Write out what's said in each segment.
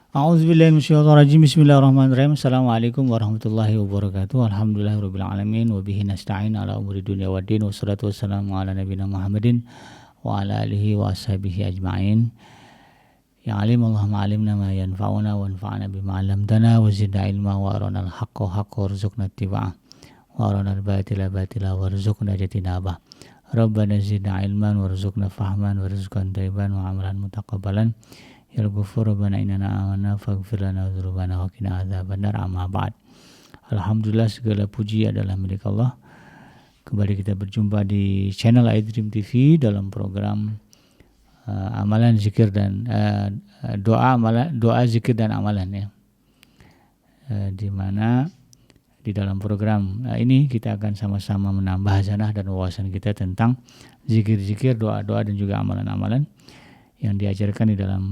A'udzubillahi minasyaitonirrajim. Bismillahirrahmanirrahim. Assalamualaikum warahmatullahi wabarakatuh. Alhamdulillahirabbil alamin wa bihi nasta'in ala umuri dunya waddin. Wassalatu wassalamu ala nabiyina Muhammadin wa ala alihi wa ashabihi ajma'in. Ya alim Allahumma alimna ma yanfa'una wa anfa'na bima 'allamtana wa zidna ilma wa arina al-haqqa haqqan warzuqna ittiba'ah wa arina al-batila batila warzuqna ijtinabah. Rabbana zidna ilman warzuqna fahman warzuqna thayyiban wa amalan mutaqabbalan. Ya Ghafur Rabbana innana amanna faghfir lana dzunubana wa qina adzabannar. Amma ba'd. Alhamdulillah, segala puji adalah milik Allah. Kembali kita berjumpa di channel iDream TV dalam program amalan zikir dan doa zikir dan amalan ya. Di mana di dalam program ini kita akan sama-sama menambah hazanah dan wawasan kita tentang zikir-zikir, doa-doa dan juga amalan-amalan yang diajarkan di dalam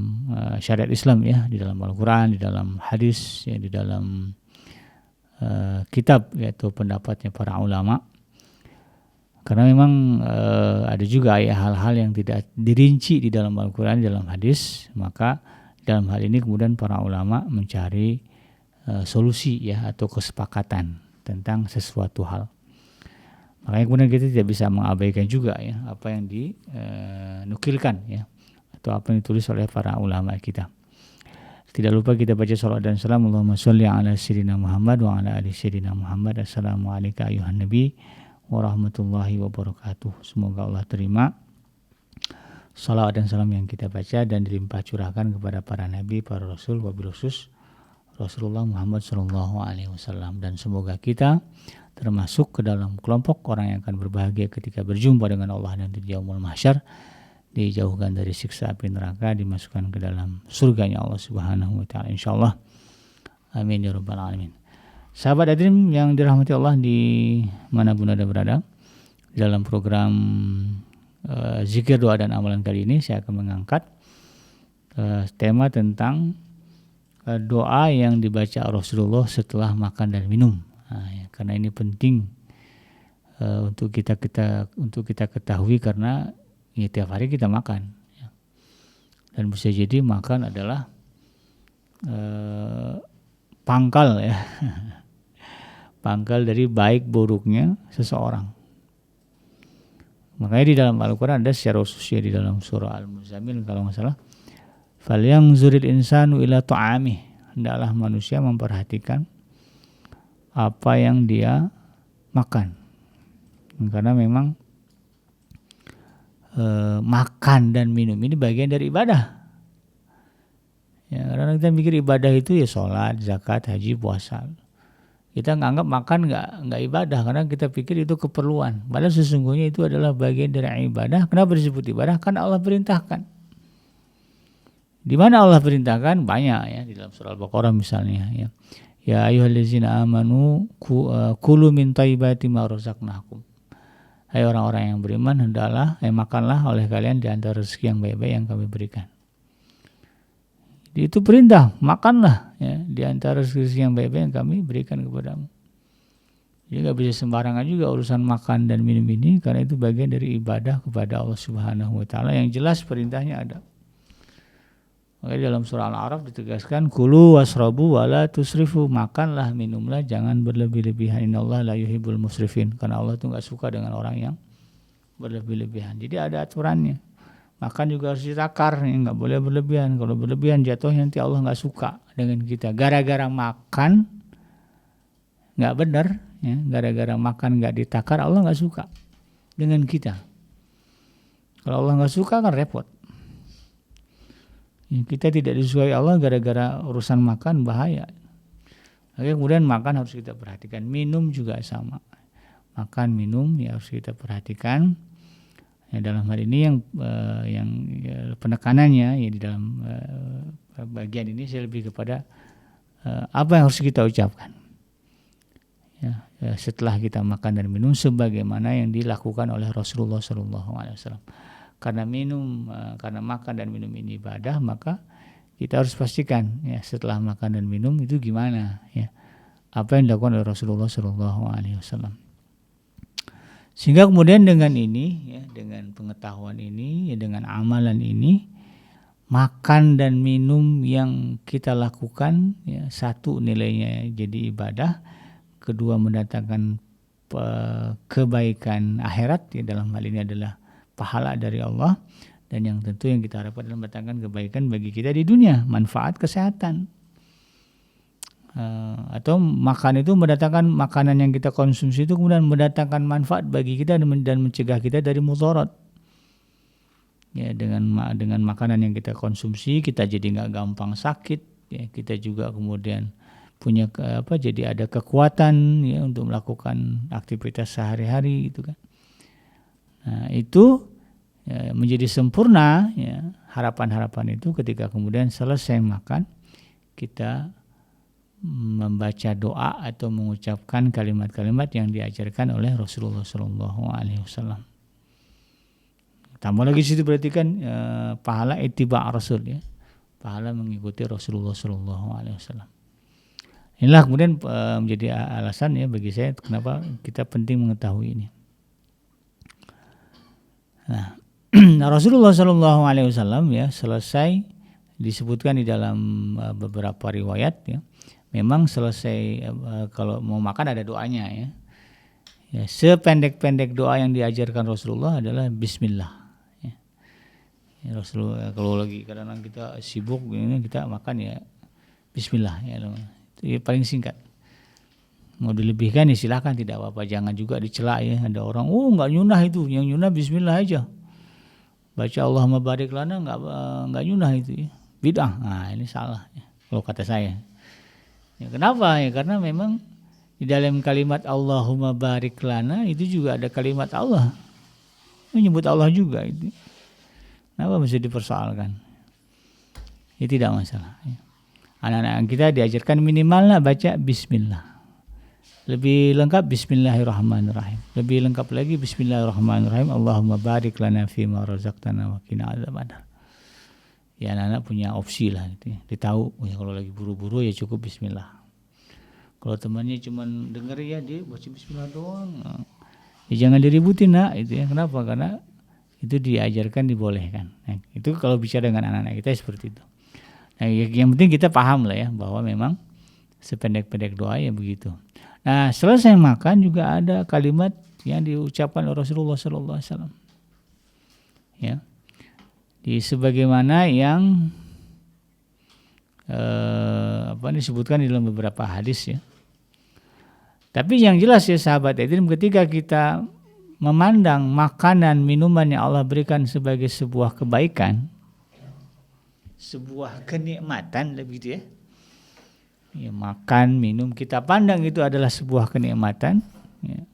syariat Islam ya, di dalam Al-Quran, di dalam hadis, ya, di dalam kitab yaitu pendapatnya para ulama. Karena memang ada juga hal-hal yang tidak dirinci di dalam Al-Quran, di dalam hadis, maka dalam hal ini kemudian para ulama mencari solusi ya atau kesepakatan tentang sesuatu hal. Makanya kemudian kita tidak bisa mengabaikan juga ya apa yang dinukilkan ya, atau apa yang ditulis oleh para ulama kita. Tidak lupa kita baca salawat dan salam. Allahumma sholli ala sayyidina Muhammad wa ala ali sayyidina Muhammad. Assalamualaikum ayuhan nabi wa rahmatullahi wabarakatuh. Semoga Allah terima salawat dan salam yang kita baca dan dilimpah curahkan kepada para nabi, para rasul, wabil khusus Rasulullah Muhammad sallallahu alaihi wasallam, dan semoga kita termasuk ke dalam kelompok orang yang akan berbahagia ketika berjumpa dengan Allah nanti di yaumul mahsyar, dijauhkan dari siksa api neraka, dimasukkan ke dalam surganya Allah Subhanahu wa taala insyaallah. Amin ya rabbal alamin. Sahabat iDream yang dirahmati Allah di manapun Anda berada, di dalam program zikir, doa dan amalan kali ini saya akan mengangkat tema tentang doa yang dibaca Rasulullah setelah makan dan minum. Karena ini penting untuk kita ketahui, karena ya, tiap hari kita makan ya. Dan bisa jadi makan adalah pangkal ya pangkal dari baik buruknya seseorang. Makanya di dalam Al-Quran ada secara khusus ya, di dalam surah Al-Muzammil kalau nggak salah, falyanzuril insanu ila ta'amih, hendaklah manusia memperhatikan apa yang dia makan. Karena memang makan dan minum ini bagian dari ibadah. Ya, karena kita mikir ibadah itu ya sholat, zakat, haji, puasa. Kita nganggap makan nggak ibadah karena kita pikir itu keperluan. Padahal sesungguhnya itu adalah bagian dari ibadah. Kenapa disebut ibadah? Karena Allah perintahkan. Di mana Allah perintahkan? Banyak ya, di dalam surah Al-Baqarah misalnya ya. Ya ayyuhallazina amanu kulu min thayyibati ma razaqnakum. Hai orang-orang yang beriman, hendaklah makanlah oleh kalian di antara rezeki yang baik-baik yang kami berikan. Jadi itu perintah, makanlah ya di antara rezeki yang baik-baik yang kami berikan kepadamu. Jadi nggak bisa sembarangan juga urusan makan dan minum ini, karena itu bagian dari ibadah kepada Allah Subhanahu wa taala yang jelas perintahnya ada. Makanya dalam surah Al-A'raf ditegaskan kulu wasrabu wala tusrifu, makanlah minumlah jangan berlebih-lebihan, innallaha la yuhibbul musrifin, karena Allah itu enggak suka dengan orang yang berlebih-lebihan. Jadi ada aturannya. Makan juga harus ditakar, enggak boleh berlebihan. Kalau berlebihan jatuhnya nanti Allah enggak suka dengan kita. Gara-gara makan enggak benar ya, gara-gara makan enggak ditakar, Allah enggak suka dengan kita. Kalau Allah enggak suka kan repot. Kita tidak disukai Allah gara-gara urusan makan, bahaya. Oke, kemudian makan harus kita perhatikan, minum juga sama. Makan, minum ya harus kita perhatikan. Ya, dalam hal ini yang penekanannya ya di dalam bagian ini saya lebih kepada apa yang harus kita ucapkan. Ya, setelah kita makan dan minum sebagaimana yang dilakukan oleh Rasulullah SAW. Karena makan dan minum ini ibadah, maka kita harus pastikan ya setelah makan dan minum itu gimana ya, apa yang dilakukan oleh Rasulullah SAW. Sehingga kemudian dengan ini ya, dengan pengetahuan ini ya, dengan amalan ini, makan dan minum yang kita lakukan ya, satu nilainya jadi ibadah, kedua mendatangkan kebaikan akhirat ya, dalam hal ini adalah pahala dari Allah, dan yang tentu yang kita harapkan adalah mendatangkan kebaikan bagi kita di dunia, manfaat kesehatan. Atau makan itu mendatangkan, makanan yang kita konsumsi itu kemudian mendatangkan manfaat bagi kita dan mencegah kita dari mudarat. Ya, dengan makanan yang kita konsumsi kita jadi nggak gampang sakit ya, kita juga kemudian punya jadi ada kekuatan ya untuk melakukan aktivitas sehari-hari gitu kan. Nah, itu ya, menjadi sempurna ya, harapan-harapan itu ketika kemudian selesai makan kita membaca doa atau mengucapkan kalimat-kalimat yang diajarkan oleh Rasulullah SAW. Tambah lagi situ berarti kan pahala ittiba' Rasul ya, pahala mengikuti Rasulullah SAW. Inilah kemudian menjadi alasan ya bagi saya kenapa kita penting mengetahui ini. Nah, Rasulullah SAW ya selesai disebutkan di dalam beberapa riwayat ya, memang selesai kalau mau makan ada doanya ya. Ya, sependek-pendek doa yang diajarkan Rasulullah adalah Bismillah. Ya, Rasulullah kalau lagi kadang-kadang kita sibuk ini kita makan ya Bismillah ya, itu paling singkat. Mau dilebihkan ya silakan, tidak apa-apa, jangan juga dicela ya. Ada orang nggak nyunah itu, yang nyunah Bismillah aja. Baca Allahumma barik lana nggak nyunah itu ya, bid'ah. Nah ini salah ya, kalau kata saya. Ya, kenapa ya? Karena memang di dalam kalimat Allahumma barik lana itu juga ada kalimat Allah, menyebut Allah juga itu. Kenapa mesti dipersoalkan? Ya tidak masalah. Anak-anak kita diajarkan minimalnya baca Bismillah. Lebih lengkap Bismillahirrahmanirrahim. Lebih lengkap lagi Bismillahirrahmanirrahim. Allahumma barik lana fima razaqtana wa qina adzabannar. Ya anak-anak punya opsi lah gitu ya. Dia tahu ya, kalau lagi buru-buru ya cukup Bismillah. Kalau temannya cuma denger ya dia baca Bismillah doang. Ya jangan diributin nak itu ya. Kenapa? Karena itu diajarkan, dibolehkan. Nah, itu kalau bicara dengan anak-anak kita seperti itu. Nah, yang penting kita paham lah ya bahwa memang sependek-pendek doa ya begitu. Nah, selesai makan juga ada kalimat yang diucapkan oleh Rasulullah SAW. Ya, di sebagaimana yang disebutkan di dalam beberapa hadis ya. Tapi yang jelas ya sahabat Edrim, ketika kita memandang makanan minuman yang Allah berikan sebagai sebuah kebaikan, sebuah kenikmatan lebih gitu ya. Ya, makan, minum kita pandang itu adalah sebuah kenikmatan ya.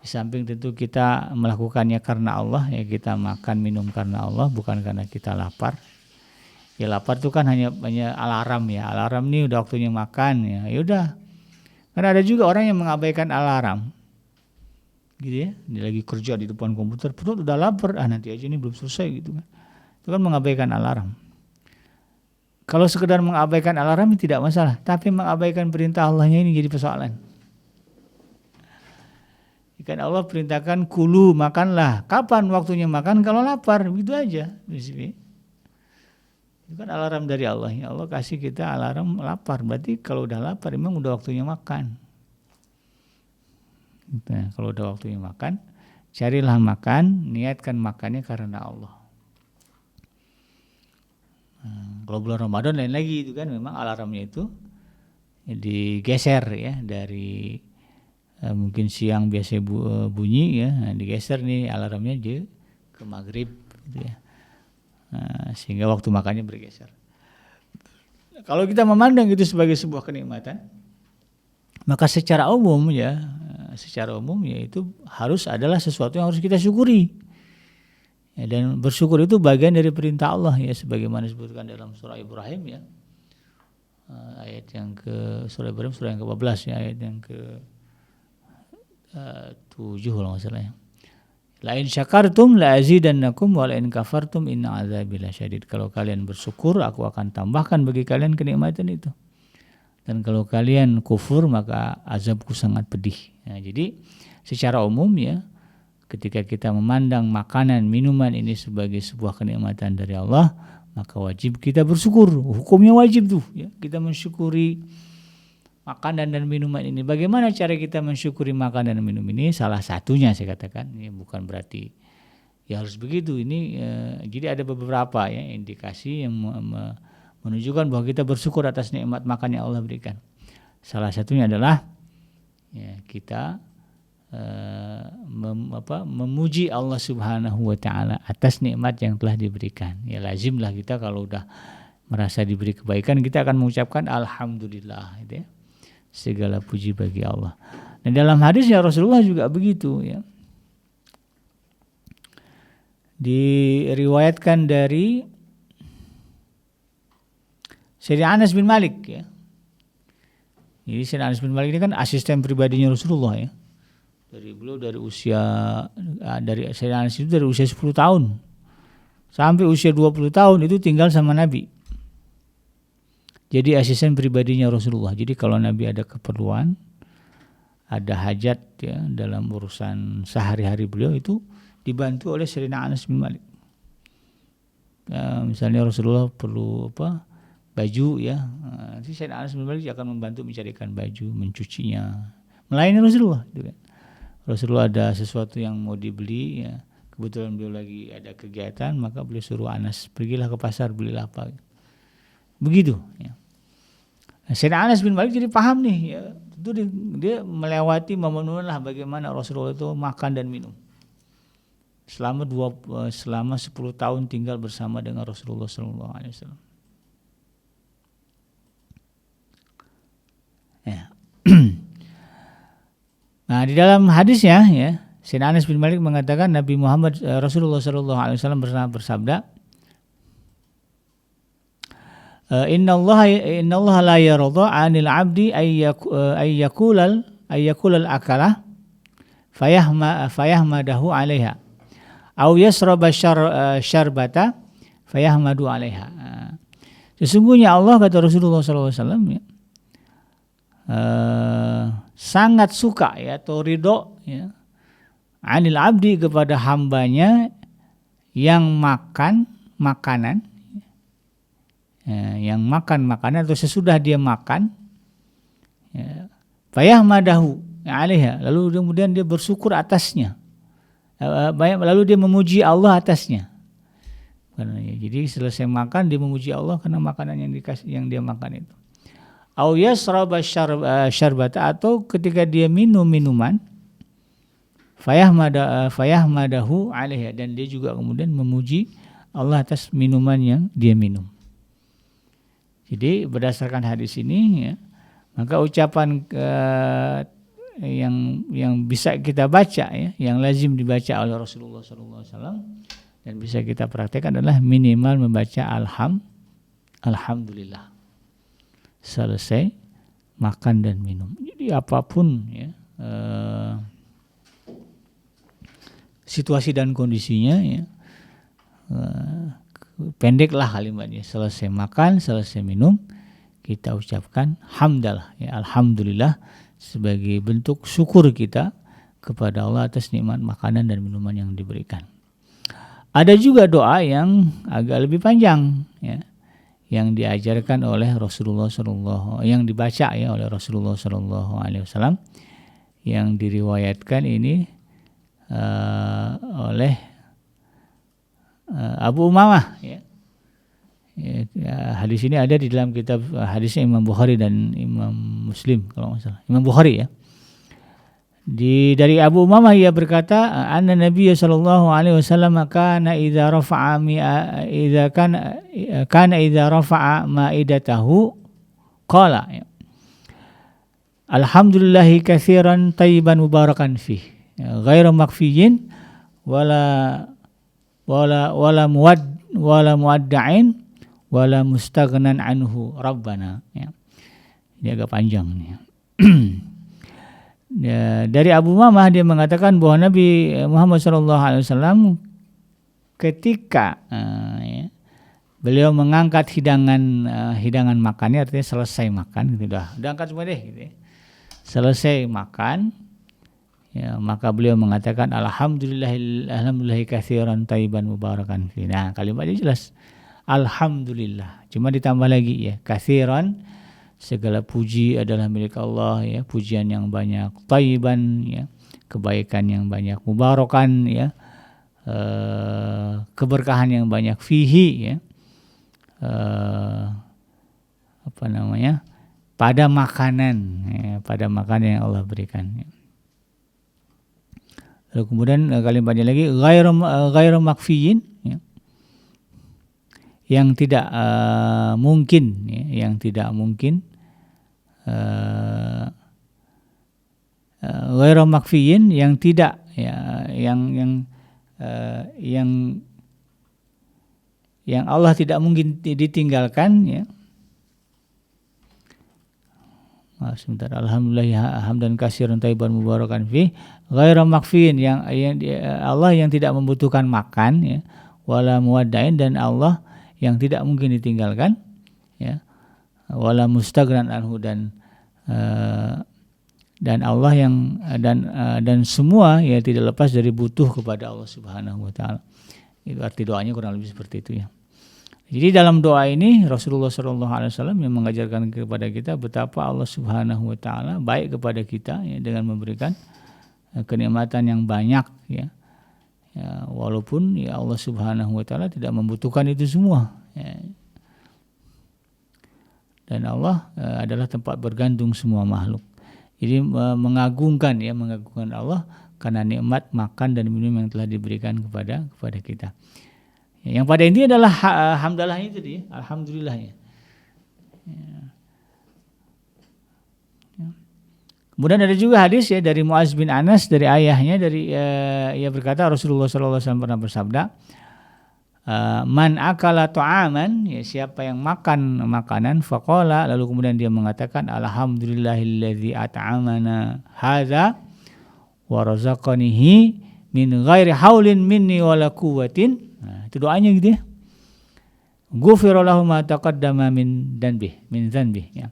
Di samping tentu kita melakukannya karena Allah ya, kita makan minum karena Allah, bukan karena kita lapar. Ya lapar itu kan hanya alarm ya. Alarm nih udah waktunya makan ya. Ya udah. Karena ada juga orang yang mengabaikan alarm. Gitu ya. Dia lagi kerja di depan komputer, perut udah lapar, nanti aja ini belum selesai gitu kan. Itu kan mengabaikan alarm. Kalau sekedar mengabaikan alarm tidak masalah, tapi mengabaikan perintah Allahnya ini jadi persoalan. Kan Allah perintahkan kulu, makanlah. Kapan waktunya makan? Kalau lapar, begitu aja. Itu kan alarm dari Allah. Ya Allah kasih kita alarm lapar. Berarti kalau udah lapar memang udah waktunya makan. Nah, kalau udah waktunya makan, carilah makan, niatkan makannya karena Allah. Nah, kalau bulan Ramadan lain lagi itu kan memang alarmnya itu digeser ya dari mungkin siang biasa bunyi ya, nah, digeser nih alarmnya ke maghrib gitu ya. Nah, sehingga waktu makannya bergeser. Kalau kita memandang itu sebagai sebuah kenikmatan, maka secara umum ya itu harus adalah sesuatu yang harus kita syukuri. Ya, dan bersyukur itu bagian dari perintah Allah ya, sebagaimana disebutkan dalam surah Ibrahim ya. Ayat yang ke surah Ibrahim surah yang ke-14 ya, ayat yang ke 7 kalau nggak salah ya. La in syakartum la azidannakum wa la in kafartum inna azabi lasyadid. Kalau kalian bersyukur aku akan tambahkan bagi kalian kenikmatan itu. Dan kalau kalian kufur maka azabku sangat pedih. Nah, jadi secara umum ya, ketika kita memandang makanan minuman ini sebagai sebuah kenikmatan dari Allah, maka wajib kita bersyukur. Hukumnya wajib tuh ya, kita mensyukuri makanan dan minuman ini. Bagaimana cara kita mensyukuri makanan dan minum ini? Salah satunya saya katakan, ya bukan berarti ya harus begitu. Ini jadi ada beberapa ya indikasi yang menunjukkan bahwa kita bersyukur atas nikmat makan yang Allah berikan. Salah satunya adalah ya, kita memuji Allah Subhanahu wa taala atas nikmat yang telah diberikan. Ya lazimlah kita kalau udah merasa diberi kebaikan, kita akan mengucapkan alhamdulillah gitu ya. Segala puji bagi Allah. Dan dalam hadisnya Rasulullah juga begitu ya. Diriwayatkan dari Sayyidina Anas bin Malik ya. Jadi Sayyidina Anas bin Malik ini kan asisten pribadinya Rasulullah ya. Dari Sayyidina Anas itu dari usia 10 tahun sampai usia 20 tahun itu tinggal sama Nabi. Jadi asisten pribadinya Rasulullah. Jadi kalau Nabi ada keperluan, ada hajat ya dalam urusan sehari-hari beliau itu dibantu oleh Sayyidina Anas bin Malik. Ya, misalnya Rasulullah perlu baju ya, nanti Sayyidina Anas bin Malik akan membantu mencarikan baju, mencucinya, melayani Rasulullah. Gitu kan. Rasulullah ada sesuatu yang mau dibeli ya, kebetulan beliau lagi ada kegiatan, maka beliau suruh Anas pergilah ke pasar belilah apa. Begitu ya. Nah, Sayyidina Anas bin Malik jadi paham nih ya, itu dia melewati momen-momen bagaimana Rasulullah itu makan dan minum selama 10 tahun tinggal bersama dengan Rasulullah SAW. Ya. Nah di dalam hadisnya ya Sayyidina Anas bin Malik mengatakan Nabi Muhammad Rasulullah SAW bersabda, Innallaha la yarda 'anil 'abdi ayyakulal akala fayahmadahu 'alaiha aw yasraba syarbata fayahmadu 'alaiha. Sesungguhnya Allah, kata Rasulullah SAW ya, sangat suka ya atau ridho ya 'anil 'abdi kepada hambanya yang makan makanan yang makan makanan atau sesudah dia makan ya, fayahmadahu alaiha, lalu kemudian dia bersyukur atasnya, lalu dia memuji Allah atasnya. Jadi selesai makan dia memuji Allah karena makanan yang dia makan itu. Au yasraba syarbata, atau ketika dia minum minuman fayahmadahu alaiha, dan dia juga kemudian memuji Allah atas minuman yang dia minum. Jadi berdasarkan hadis ini ya, maka ucapan yang bisa kita baca ya, yang lazim dibaca oleh Rasulullah SAW dan bisa kita praktekkan adalah minimal membaca alhamdulillah selesai makan dan minum. Jadi apapun ya situasi dan kondisinya ya, pendeklah kalimatnya, selesai makan, selesai minum, kita ucapkan hamdalah ya, alhamdulillah, sebagai bentuk syukur kita kepada Allah atas nikmat makanan dan minuman yang diberikan. Ada juga doa yang agak lebih panjang ya, yang diajarkan oleh Rasulullah yang dibaca ya oleh Rasulullah SAW, yang diriwayatkan ini oleh Abu Umamah ya. Hadis ini ada di dalam kitab hadisnya Imam Bukhari dan Imam Muslim kalau nggak salah. Imam Bukhari ya. Dari Abu Umamah ia berkata, anna Nabi sallallahu alaihi wasallam kana idza rafa'a ma'idatahu qala ya, alhamdulillahi katsiran tayyiban mubarakan fih ghairu makfiyin wala muwadda'in wala mustaghnan anhu rabbana ya. Ini agak panjang nih. Ya, dari Abu Umamah dia mengatakan bahwa Nabi Muhammad SAW ketika ya, beliau mengangkat hidangan makannya, artinya selesai makan gitu, udah angkat semua deh gitu ya. Selesai makan ya, maka beliau mengatakan alhamdulillahi katsiran thayyiban mubarakan fi. Nah, kalimatnya jelas. alhamdulillah. Cuma ditambah lagi ya, katsiran, segala puji adalah milik Allah ya, pujian yang banyak, thayyiban ya, kebaikan yang banyak, mubarakan ya, keberkahan yang banyak, fihi ya, pada makanan ya, pada makanan yang Allah berikan ya. Lalu kemudian kalimatnya lagi ghairu makfiyin ya, yang tidak mungkin ya, yang tidak mungkin, ghairu makfiyin, yang tidak ya, yang Allah tidak mungkin ditinggalkan ya. Sebentar, alhamdulillah hamdan katsiran thayyiban mubarakan fi ghairu makfiin, yang Allah yang tidak membutuhkan makan ya, wala muwaddain, dan Allah yang tidak mungkin ditinggalkan ya, wala mustaghnan anhu, dan Allah yang dan semua ya tidak lepas dari butuh kepada Allah Subhanahu wa taala. Itu arti doanya kurang lebih seperti itu ya. Jadi dalam doa ini Rasulullah SAW yang mengajarkan kepada kita betapa Allah Subhanahu wa taala baik kepada kita ya, dengan memberikan kenikmatan yang banyak ya. Ya, walaupun ya Allah Subhanahu wa taala tidak membutuhkan itu semua ya. Dan Allah adalah tempat bergantung semua makhluk. Jadi mengagungkan Allah karena nikmat makan dan minum yang telah diberikan kepada kita. Yang pada intinya adalah hamdalah itu dia, alhamdulillah ya. Kemudian ada juga hadis ya dari Muaz bin Anas dari ayahnya, dari ia berkata Rasulullah SAW pernah bersabda, man akala ta'aman, ya, siapa yang makan makanan, faqala, lalu kemudian dia mengatakan alhamdulillahilladzi at'amana hadza wa razaqanihi min ghairi haulin minni wala quwwatin. Nah, itu doanya gitu ya. Ghufira lahu ma taqaddama min dzanbih ya.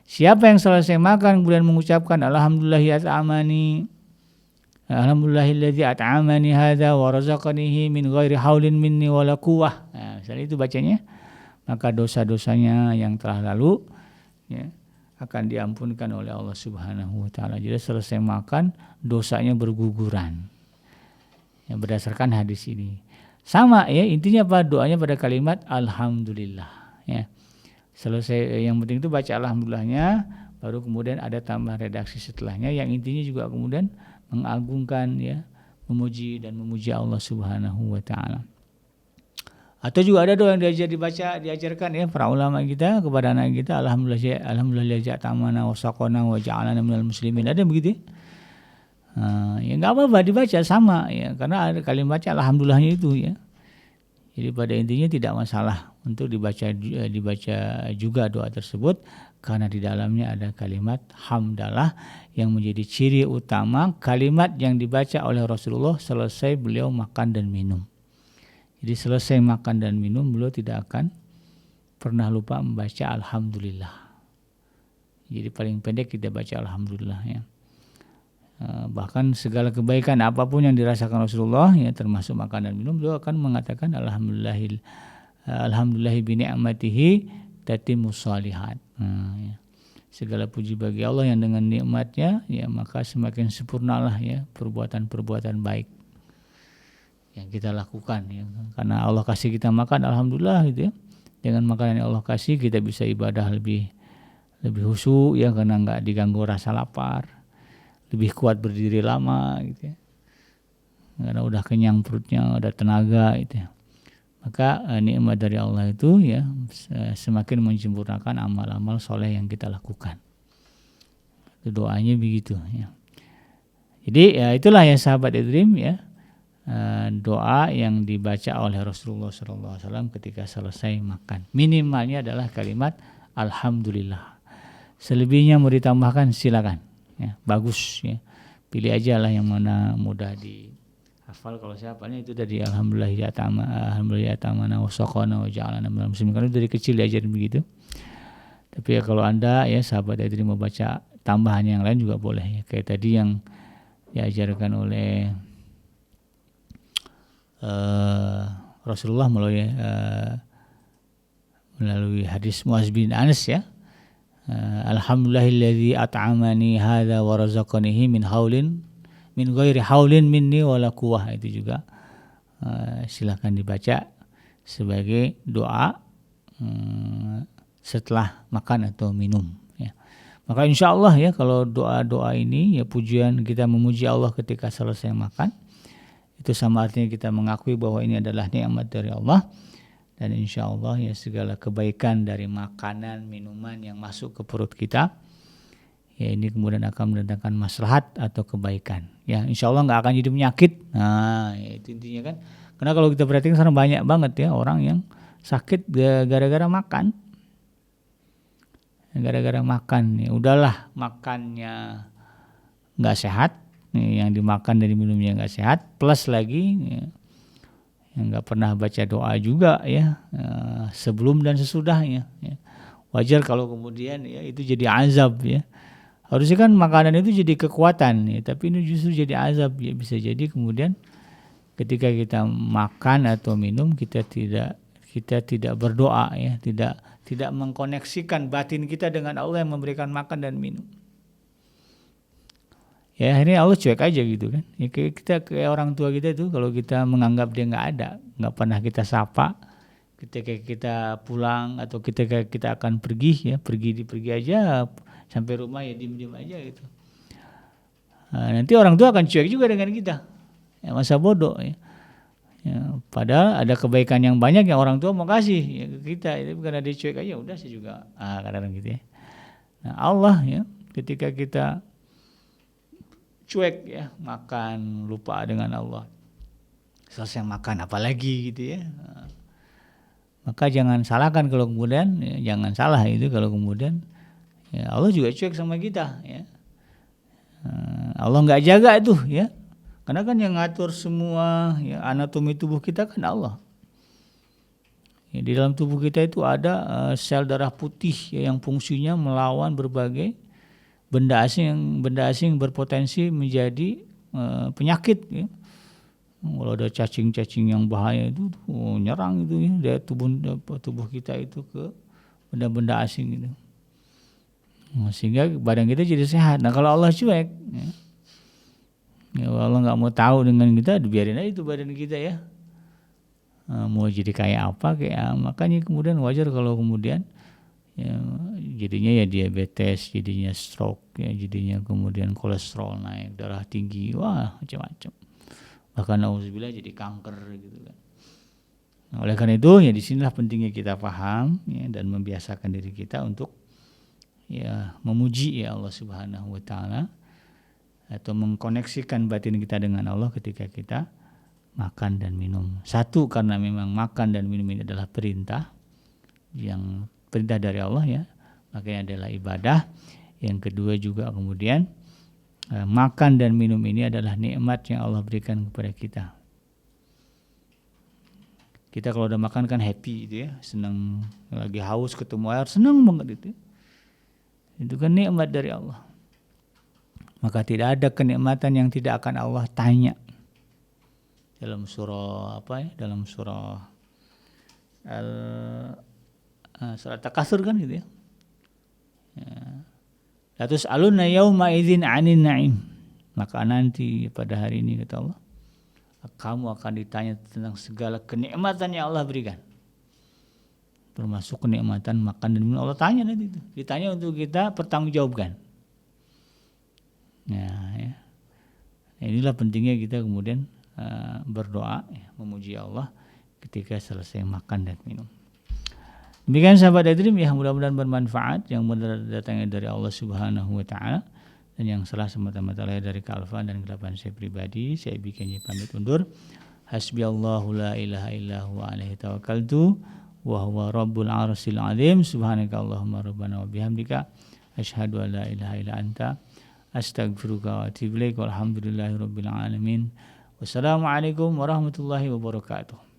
Siapa yang selesai makan kemudian mengucapkan alhamdulillahilladzi at'amani hadza wa razaqanihi min ghairi haulin minni wala quwwah. Nah, misalnya itu bacanya, maka dosa-dosanya yang telah lalu ya, akan diampunkan oleh Allah Subhanahu wa taala. Jadi selesai makan dosanya berguguran. Ya, berdasarkan hadis ini. Sama ya, intinya apa? Doanya pada kalimat alhamdulillah ya. Selesai, yang penting itu baca alhamdulillahnya, baru kemudian ada tambah redaksi setelahnya yang intinya juga kemudian mengagungkan ya, memuji Allah Subhanahu wa taala. Atau juga ada doa yang diajarkan ya para ulama kita kepada anak kita, alhamdulillah ja'tamana wa saqana wa ja'alana minal muslimin. Ada begitu? Ya enggak apa-apa dibaca sama ya, karena ada kalimatnya alhamdulillahnya itu ya. Jadi pada intinya tidak masalah untuk dibaca juga doa tersebut, karena di dalamnya ada kalimat hamdalah yang menjadi ciri utama kalimat yang dibaca oleh Rasulullah selesai beliau makan dan minum. Jadi selesai makan dan minum beliau tidak akan pernah lupa membaca alhamdulillah. Jadi paling pendek kita baca alhamdulillah ya. Bahkan segala kebaikan apapun yang dirasakan Rasulullah ya, termasuk makan dan minum, beliau akan mengatakan alhamdulillah bi ni'matihi tatimmus shalihat. Ya. Segala puji bagi Allah yang dengan nikmatnya ya maka semakin sempurnalah ya perbuatan-perbuatan baik yang kita lakukan ya. Karena Allah kasih kita makan, alhamdulillah gitu ya. Dengan makanan yang Allah kasih kita bisa ibadah lebih khusyuk ya, karena enggak diganggu rasa lapar. Lebih kuat berdiri lama gitu ya. Karena udah kenyang perutnya, udah tenaga gitu ya. Maka nikmat dari Allah itu ya semakin menyempurnakan amal-amal soleh yang kita lakukan. Itu doanya begitu ya. Jadi ya itulah ya sahabat Edrim ya, doa yang dibaca oleh Rasulullah SAW ketika selesai makan. Minimalnya adalah kalimat alhamdulillah. Selebihnya mau ditambahkan silakan. Ya, bagus ya. Pilih aja lah yang mana mudah dihafal. Kalau saya hafalnya itu dari alhamdulillah ta'amana wa saqana wa ja'alana minal muslimin. Karena dari kecil diajarin begitu. Tapi ya kalau Anda ya sahabat Edri mau baca tambahan yang lain juga boleh ya. Kayak tadi yang diajarkan oleh Rasulullah melalui melalui hadis Muaz bin Anas ya. Alhamdulillahilladzi at'amani hadza wa razaqanihi min ghairi haulin minni wala quwwah. Itu juga silakan dibaca sebagai doa setelah makan atau minum ya. Maka insya Allah ya, kalau doa-doa ini ya, pujian kita memuji Allah ketika selesai makan, itu sama artinya kita mengakui bahwa ini adalah nikmat dari Allah. Dan insya Allah ya, segala kebaikan dari makanan, minuman yang masuk ke perut kita, ya ini kemudian akan mendatangkan maslahat atau kebaikan. Ya insya Allah nggak akan jadi penyakit. Nah ya, itu intinya kan. Karena kalau kita perhatikan sekarang banyak banget ya orang yang sakit gara-gara makan. Gara-gara makan, ya udahlah makannya nggak sehat, nih, yang dimakan dari minumnya nggak sehat, plus lagi ya, yang nggak pernah baca doa juga ya, sebelum dan sesudahnya ya. Wajar kalau kemudian ya itu jadi azab ya. Harusnya kan makanan itu jadi kekuatan ya, tapi ini justru jadi azab ya. Bisa jadi kemudian ketika kita makan atau minum kita tidak berdoa ya, tidak mengkoneksikan batin kita dengan Allah yang memberikan makan dan minum. Ya akhirnya Allah cuek aja gitu kan. Ya, kita kayak orang tua kita itu, kalau kita menganggap dia nggak ada, nggak pernah kita sapa, ketika kita pulang atau ketika kita akan pergi ya, pergi aja sampai rumah ya diem aja gitu. Nah, nanti orang tua akan cuek juga dengan kita. Ya, masa bodoh ya. Ya, padahal ada kebaikan yang banyak yang orang tua mau kasih ya ke kita, itu bukan ada cuek aja udah saya juga kadang-kadang gitu ya. Nah Allah ya, ketika kita cuek ya, makan lupa dengan Allah, selesai makan apalagi gitu ya, maka jangan salahkan kalau kemudian ya, jangan salah itu kalau kemudian ya, Allah juga cuek sama kita ya. Allah nggak jaga itu ya, karena kan yang ngatur semua ya, anatomi tubuh kita kan Allah. Ya, di dalam tubuh kita itu ada sel darah putih ya, yang fungsinya melawan berbagai benda asing yang berpotensi menjadi penyakit ya. Kalau ada cacing-cacing yang bahaya itu nyerang itu ya, dari tubuh kita itu ke benda-benda asing gitu. Nah, sehingga badan kita jadi sehat. Nah kalau Allah cuek ya, Allah nggak mau tahu dengan kita, biarin aja itu badan kita ya, mau jadi kayak apa kayak, makanya kemudian wajar kalau kemudian ya, jadinya ya diabetes, jadinya stroke ya, jadinya kemudian kolesterol naik, darah tinggi, wah macam-macam, bahkan nauzubillah jadi kanker gitu kan. Nah, oleh karena itu ya disinilah pentingnya kita paham ya, dan membiasakan diri kita untuk ya memuji ya Allah Subhanahu wa taala, atau mengkoneksikan batin kita dengan Allah ketika kita makan dan minum. Satu, karena memang makan dan minum ini adalah perintah dari Allah ya, makanya adalah ibadah. Yang kedua juga kemudian makan dan minum ini adalah nikmat yang Allah berikan kepada kita. Kita kalau udah makan kan happy gitu ya, senang, lagi haus ketemu air senang banget itu. Itu kan nikmat dari Allah. Maka tidak ada kenikmatan yang tidak akan Allah tanya. Dalam surah apa ya? Dalam surah surat Takasur kan gitu ya. La tus'aluna yauma idzin 'anil na'im. Maka nanti pada hari ini kata Allah, kamu akan ditanya tentang segala kenikmatan yang Allah berikan. Termasuk kenikmatan makan dan minum, Allah tanya nanti itu. Ditanya untuk kita pertanggungjawabkan. Ya. Inilah pentingnya kita kemudian berdoa ya, memuji Allah ketika selesai makan dan minum. Demikian sahabat Dream ya, mudah-mudahan bermanfaat, yang benar datangnya dari Allah Subhanahu wa taala, dan yang salah semata-mata lahir dari kealfaan dan kegelapan saya pribadi. Saya bikinnya pamit undur. Hasbiyallahu la ilaha illa huwa alaihi tawakkaltu wa huwa rabbul arsyil azim. Subhanakallahumma rabbana wa bihamdika asyhadu an la ilaha illa anta astaghfiruka wa atubu ilaik. Walhamdulillahirabbil alamin. Wassalamualaikum warahmatullahi wabarakatuh.